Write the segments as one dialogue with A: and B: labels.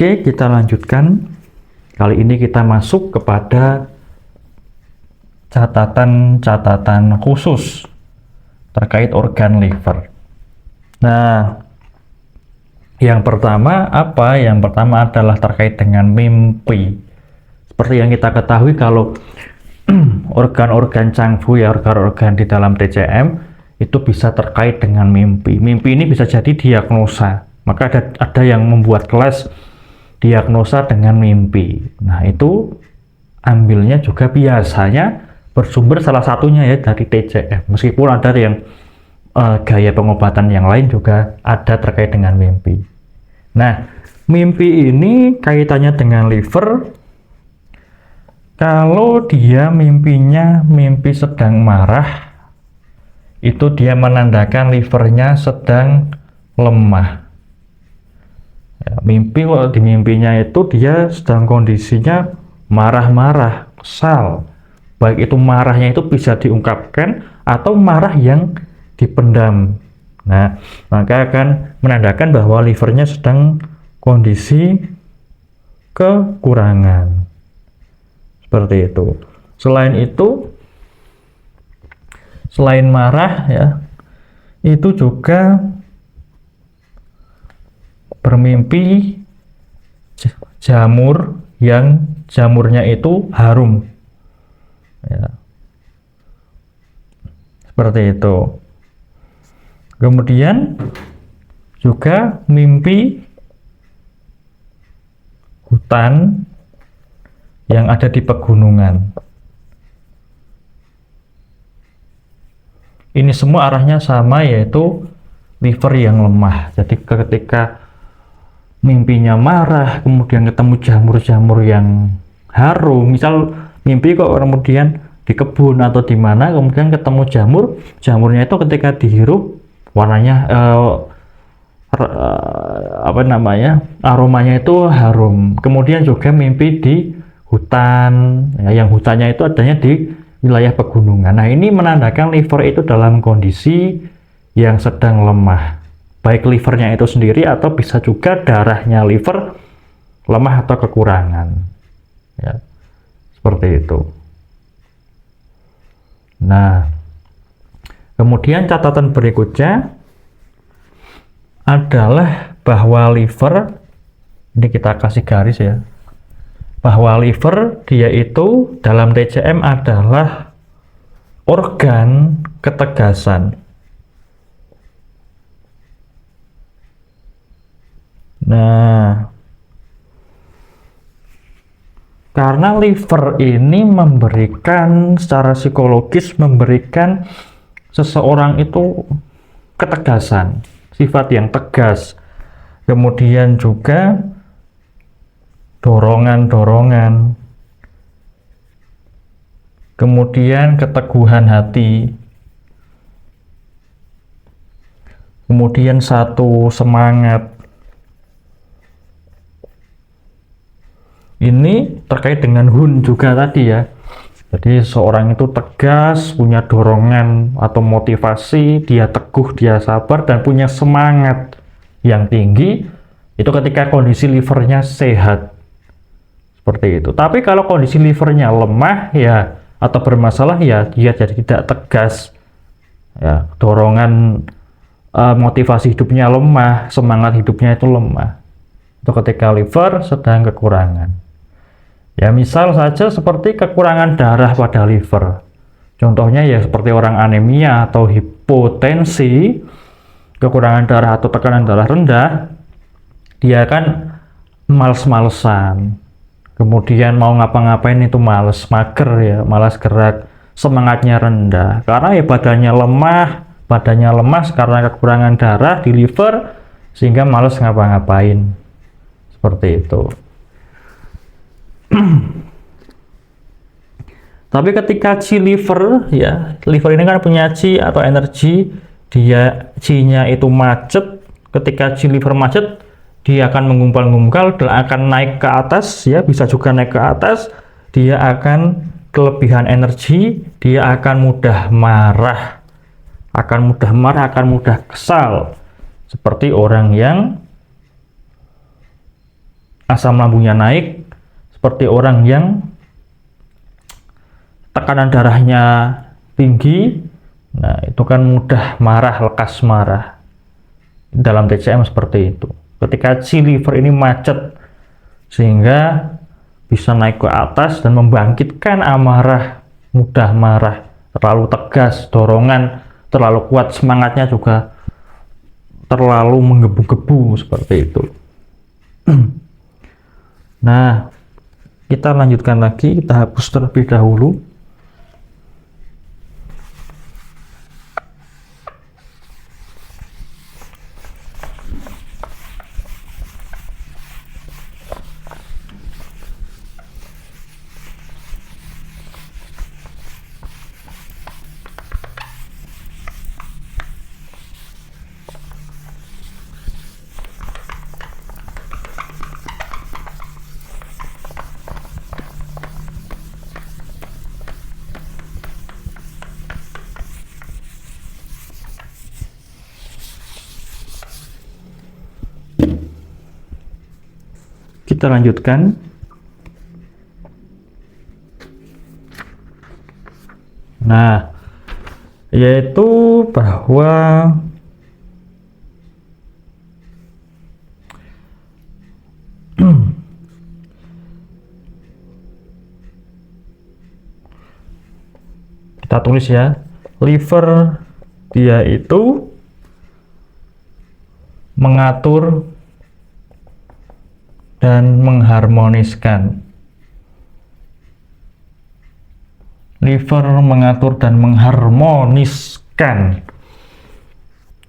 A: Oke, kita lanjutkan. Kali ini kita masuk kepada catatan-catatan khusus terkait organ liver. Nah, yang pertama apa? Yang pertama adalah terkait dengan mimpi. Seperti yang kita ketahui kalau organ-organ cangfu ya, organ-organ di dalam TCM itu bisa terkait dengan mimpi. Mimpi ini bisa jadi diagnosa. Maka ada yang membuat kelas diagnosa dengan mimpi. Nah, itu ambilnya juga biasanya bersumber salah satunya ya dari TCM. Meskipun ada yang gaya pengobatan yang lain juga ada terkait dengan mimpi. Nah, mimpi ini kaitannya dengan liver. Kalau dia mimpinya mimpi sedang marah, itu dia menandakan livernya sedang lemah. Ya, mimpi kalau di mimpinya itu dia sedang kondisinya marah-marah, kesal. Baik itu marahnya itu bisa diungkapkan atau marah yang dipendam. Nah, maka akan menandakan bahwa livernya sedang kondisi kekurangan. Seperti itu. Selain marah ya, itu juga bermimpi jamur yang jamurnya itu harum. Ya. Seperti itu. Kemudian juga mimpi hutan yang ada di pegunungan. Ini semua arahnya sama, yaitu liver yang lemah. Jadi ketika mimpinya marah, kemudian ketemu jamur-jamur yang harum, misal mimpi kok kemudian di kebun atau di mana, kemudian ketemu jamurnya itu ketika dihirup warnanya aromanya itu harum. Kemudian juga mimpi di hutan, ya, yang hutannya itu adanya di wilayah pegunungan. Nah, ini menandakan liver itu dalam kondisi yang sedang lemah, baik livernya itu sendiri atau bisa juga darahnya liver lemah atau kekurangan, ya, seperti itu. Nah, kemudian catatan berikutnya adalah bahwa liver, ini kita kasih garis ya, bahwa liver dia itu dalam TCM adalah organ ketegasan. Nah, karena liver ini memberikan secara psikologis, memberikan seseorang itu ketegasan, sifat yang tegas, kemudian juga dorongan-dorongan, kemudian keteguhan hati, kemudian satu semangat. Ini terkait dengan Hun juga tadi ya. Jadi seorang itu tegas, punya dorongan atau motivasi, dia teguh, dia sabar, dan punya semangat yang tinggi. Itu ketika kondisi livernya sehat. Seperti itu. Tapi kalau kondisi livernya lemah ya, atau bermasalah ya, dia jadi tidak tegas. Ya, dorongan motivasi hidupnya lemah, semangat hidupnya itu lemah. Itu ketika liver sedang kekurangan. Ya, misal saja seperti kekurangan darah pada liver. Contohnya ya seperti orang anemia atau hipotensi, kekurangan darah atau tekanan darah rendah, dia akan males-malesan. Kemudian mau ngapa-ngapain itu males, mager ya, malas gerak, semangatnya rendah. Karena ya badannya lemas karena kekurangan darah di liver, sehingga males ngapa-ngapain. Seperti itu. Tapi ketika Qi liver ya, liver ini kan punya Qi atau energi, dia Qi-nya itu macet. Ketika Qi liver macet, dia akan menggumpal-gumpal dan akan naik ke atas ya, bisa juga naik ke atas. Dia akan kelebihan energi, dia akan mudah marah, akan mudah kesal, seperti orang yang asam lambungnya naik, seperti orang yang tekanan darahnya tinggi. Nah, itu kan mudah marah, lekas marah. Dalam TCM seperti itu. Ketika si liver ini macet, sehingga bisa naik ke atas dan membangkitkan amarah, mudah marah, terlalu tegas, dorongan terlalu kuat, semangatnya juga terlalu menggebu-gebu seperti itu. Nah, kita lanjutkan lagi, kita hapus terlebih dahulu. Kita lanjutkan. Nah, yaitu bahwa kita tulis ya, liver dia itu mengatur dan mengharmoniskan. Liver mengatur dan mengharmoniskan.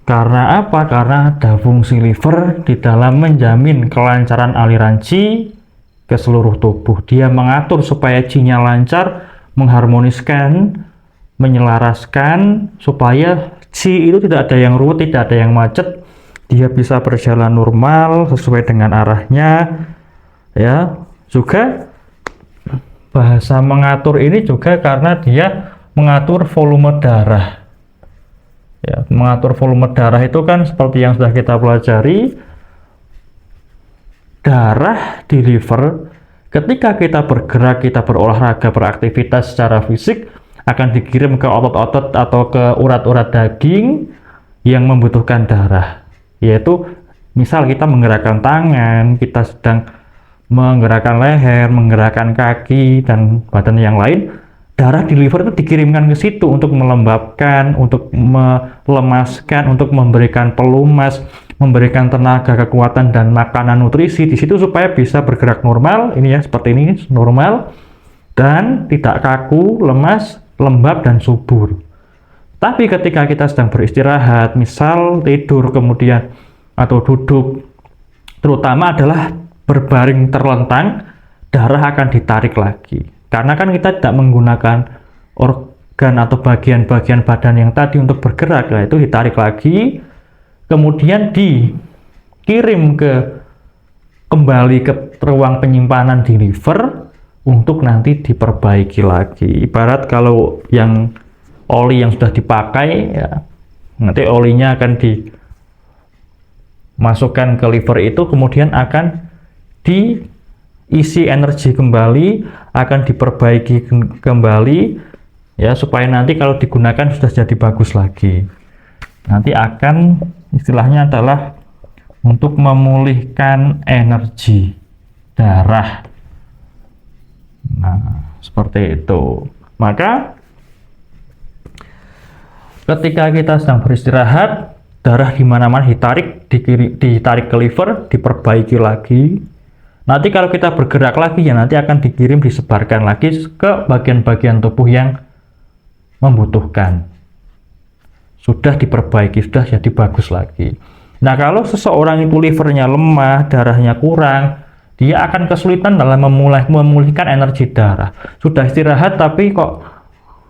A: Karena apa? Karena ada fungsi liver di dalam menjamin kelancaran aliran qi ke seluruh tubuh. Dia mengatur supaya qi-nya lancar, mengharmoniskan, menyelaraskan, supaya qi itu tidak ada yang ruwet, tidak ada yang macet. Dia bisa berjalan normal sesuai dengan arahnya, ya. Juga bahasa mengatur ini juga karena dia mengatur volume darah, ya. Mengatur volume darah itu kan seperti yang sudah kita pelajari, darah di liver ketika kita bergerak, kita berolahraga, beraktivitas secara fisik akan dikirim ke otot-otot atau ke urat-urat daging yang membutuhkan darah. Yaitu misal kita menggerakkan tangan, kita sedang menggerakkan leher, menggerakkan kaki dan badan yang lain, darah di liver itu dikirimkan ke situ untuk melembabkan, untuk melemaskan, untuk memberikan pelumas, memberikan tenaga, kekuatan dan makanan nutrisi di situ supaya bisa bergerak normal. Ini ya, seperti ini, normal dan tidak kaku, lemas, lembab dan subur. Tapi ketika kita sedang beristirahat, misal tidur kemudian atau duduk, terutama adalah berbaring terlentang, darah akan ditarik lagi. Karena kan kita tidak menggunakan organ atau bagian-bagian badan yang tadi untuk bergerak, nah itu ditarik lagi, kemudian dikirim kembali ke ruang penyimpanan di liver untuk nanti diperbaiki lagi. Ibarat kalau yang oli yang sudah dipakai, ya, nanti olinya akan dimasukkan ke liver itu, kemudian akan diisi energi kembali, akan diperbaiki kembali, ya, supaya nanti kalau digunakan sudah jadi bagus lagi. Nanti akan istilahnya adalah untuk memulihkan energi darah. Nah, seperti itu. Maka ketika kita sedang beristirahat, darah di mana-mana ditarik ke liver, diperbaiki lagi. Nanti kalau kita bergerak lagi, ya nanti akan dikirim, disebarkan lagi ke bagian-bagian tubuh yang membutuhkan. Sudah diperbaiki, sudah jadi bagus lagi. Nah, kalau seseorang itu livernya lemah, darahnya kurang, dia akan kesulitan dalam memulihkan energi darah. Sudah istirahat tapi kok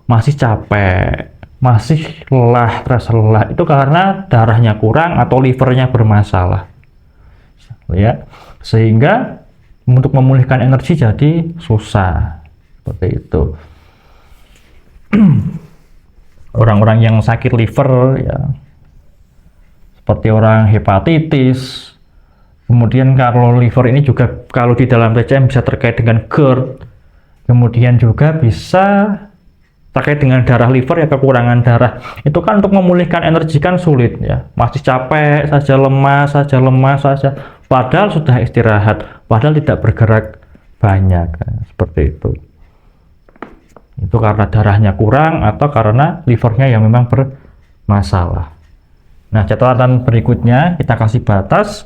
A: masih capek, masih lelah, terasa lelah. Itu karena darahnya kurang atau livernya bermasalah, ya. Sehingga untuk memulihkan energi jadi susah, seperti itu. Orang-orang yang sakit liver, ya, seperti orang hepatitis, Kemudian kalau liver ini juga kalau di dalam TCM bisa terkait dengan GERD, kemudian juga bisa terkait dengan darah liver ya, kekurangan darah. Itu kan untuk memulihkan energi kan sulit ya, masih capek saja, lemas saja, padahal sudah istirahat, padahal tidak bergerak banyak, seperti itu. Itu karena darahnya kurang atau karena livernya yang memang bermasalah. Nah, catatan berikutnya kita kasih batas,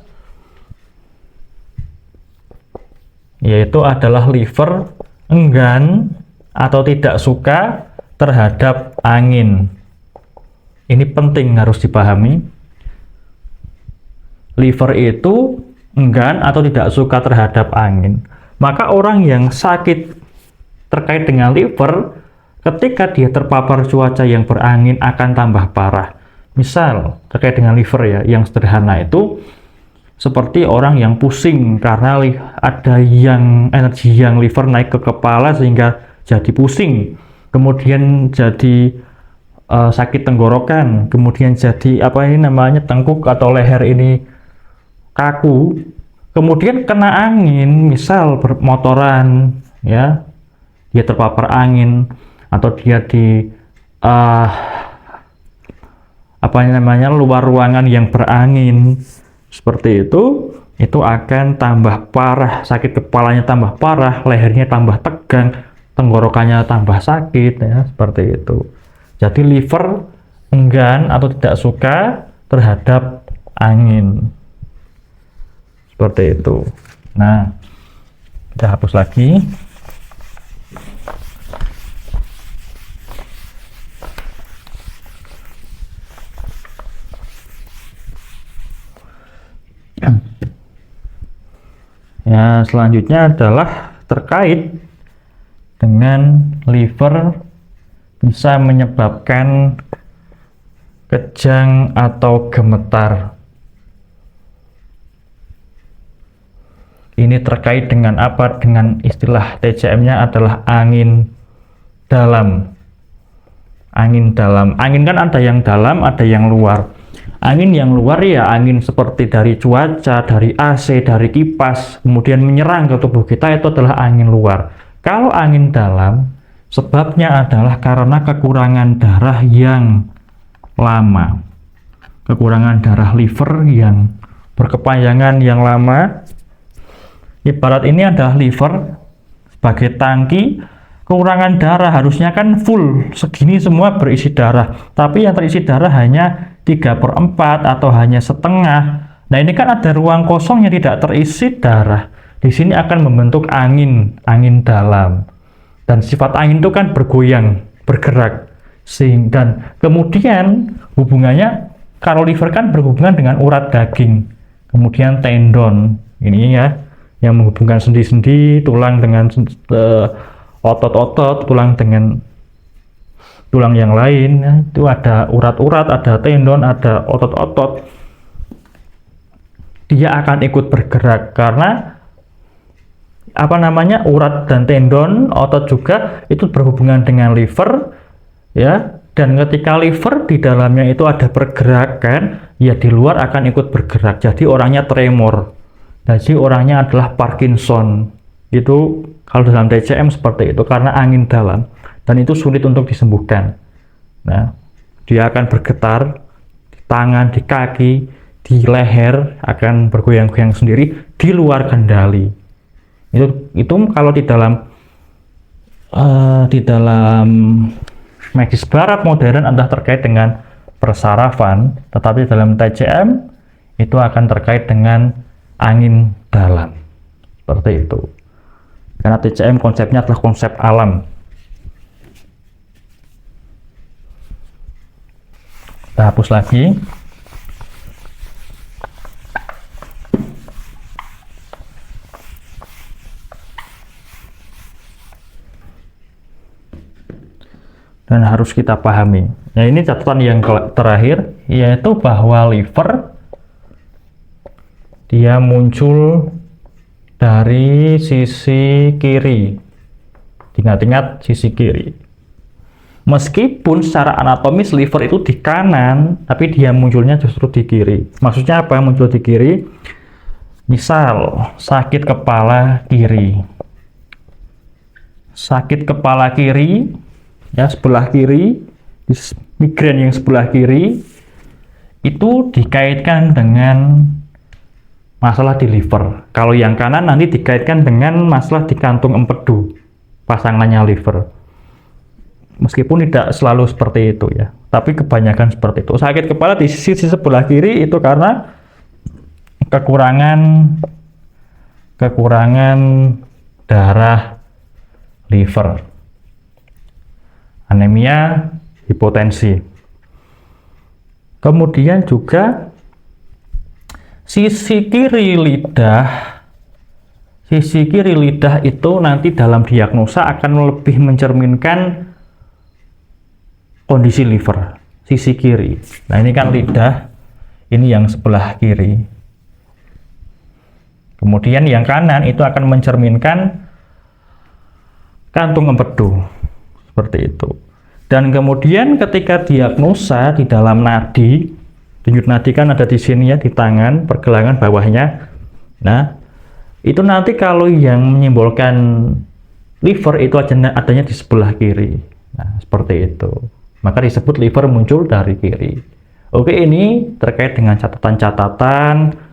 A: yaitu adalah liver enggan atau tidak suka terhadap angin. Ini penting, harus dipahami. Liver itu enggan atau tidak suka terhadap angin. Maka orang yang sakit terkait dengan liver, ketika dia terpapar cuaca yang berangin akan tambah parah. Misal terkait dengan liver ya, yang sederhana itu seperti orang yang pusing karena ada yang energi yang liver naik ke kepala sehingga jadi pusing, kemudian jadi sakit tenggorokan, kemudian jadi apa ini namanya tengkuk atau leher ini kaku, kemudian kena angin, misal bermotoran ya, dia terpapar angin atau dia di apa namanya luar ruangan yang berangin seperti itu akan tambah parah, sakit kepalanya tambah parah, lehernya tambah tegang, tenggorokannya tambah sakit ya, seperti itu. Jadi liver enggan atau tidak suka terhadap angin, seperti itu. Nah, kita hapus lagi. Ya, selanjutnya adalah terkait dengan liver bisa menyebabkan kejang atau gemetar. Ini terkait dengan apa? Dengan istilah TCM-nya adalah angin dalam. Angin dalam. Angin kan ada yang dalam, ada yang luar. Angin yang luar ya angin seperti dari cuaca, dari AC, dari kipas, kemudian menyerang ke tubuh kita, itu adalah angin luar. Kalau angin dalam, sebabnya adalah karena kekurangan darah yang lama. Kekurangan darah liver yang berkepanjangan yang lama. Ibarat ini adalah liver sebagai tangki, kekurangan darah harusnya kan full, segini semua berisi darah. Tapi yang terisi darah hanya 3/4 atau hanya setengah. Nah, ini kan ada ruang kosong yang tidak terisi darah. Di sini akan membentuk angin dalam. Dan sifat angin itu kan bergoyang, bergerak. Dan kemudian hubungannya, kalau liver kan berhubungan dengan urat daging. Kemudian tendon, ini ya, yang menghubungkan sendi-sendi, tulang dengan otot-otot, tulang dengan tulang yang lain, itu ada urat-urat, ada tendon, ada otot-otot. Dia akan ikut bergerak karena apa namanya, urat dan tendon, otot juga itu berhubungan dengan liver ya. Dan ketika liver di dalamnya itu ada pergerakan, ya di luar akan ikut bergerak. Jadi orangnya tremor. Jadi orangnya adalah Parkinson. Itu kalau dalam TCM seperti itu karena angin dalam. Dan itu sulit untuk disembuhkan. Nah, dia akan bergetar di tangan, di kaki, di leher, akan bergoyang-goyang sendiri di luar kendali. Itu kalau di dalam medis barat modern adalah terkait dengan persarafan, tetapi dalam TCM itu akan terkait dengan angin dalam. Seperti itu. Karena TCM konsepnya adalah konsep alam. Kita hapus lagi. Dan harus kita pahami. Nah, ini catatan yang terakhir, yaitu bahwa liver dia muncul dari sisi kiri. Ingat-ingat sisi kiri. Meskipun secara anatomis liver itu di kanan, tapi dia munculnya justru di kiri. Maksudnya apa muncul di kiri? Misal sakit kepala kiri. Sakit kepala kiri ya, sebelah kiri, migrain yang sebelah kiri itu dikaitkan dengan masalah di liver. Kalau yang kanan nanti dikaitkan dengan masalah di kantung empedu, pasangannya liver. Meskipun tidak selalu seperti itu ya, tapi kebanyakan seperti itu. Sakit kepala di sisi sebelah kiri itu karena kekurangan darah liver, anemia, hipotensi. Kemudian juga sisi kiri lidah itu nanti dalam diagnosa akan lebih mencerminkan kondisi liver, sisi kiri. Nah ini kan lidah, ini yang sebelah kiri. Kemudian yang kanan itu akan mencerminkan kantung empedu, seperti itu. Dan kemudian ketika diagnosa di dalam nadi, denyut nadi kan ada di sini ya, di tangan, pergelangan bawahnya. Nah, itu nanti kalau yang menyimbolkan liver itu adanya di sebelah kiri. Nah, seperti itu. Maka disebut liver muncul dari kiri. Oke, ini terkait dengan catatan-catatan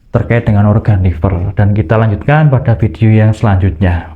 A: terkait dengan organ liver, dan kita lanjutkan pada video yang selanjutnya.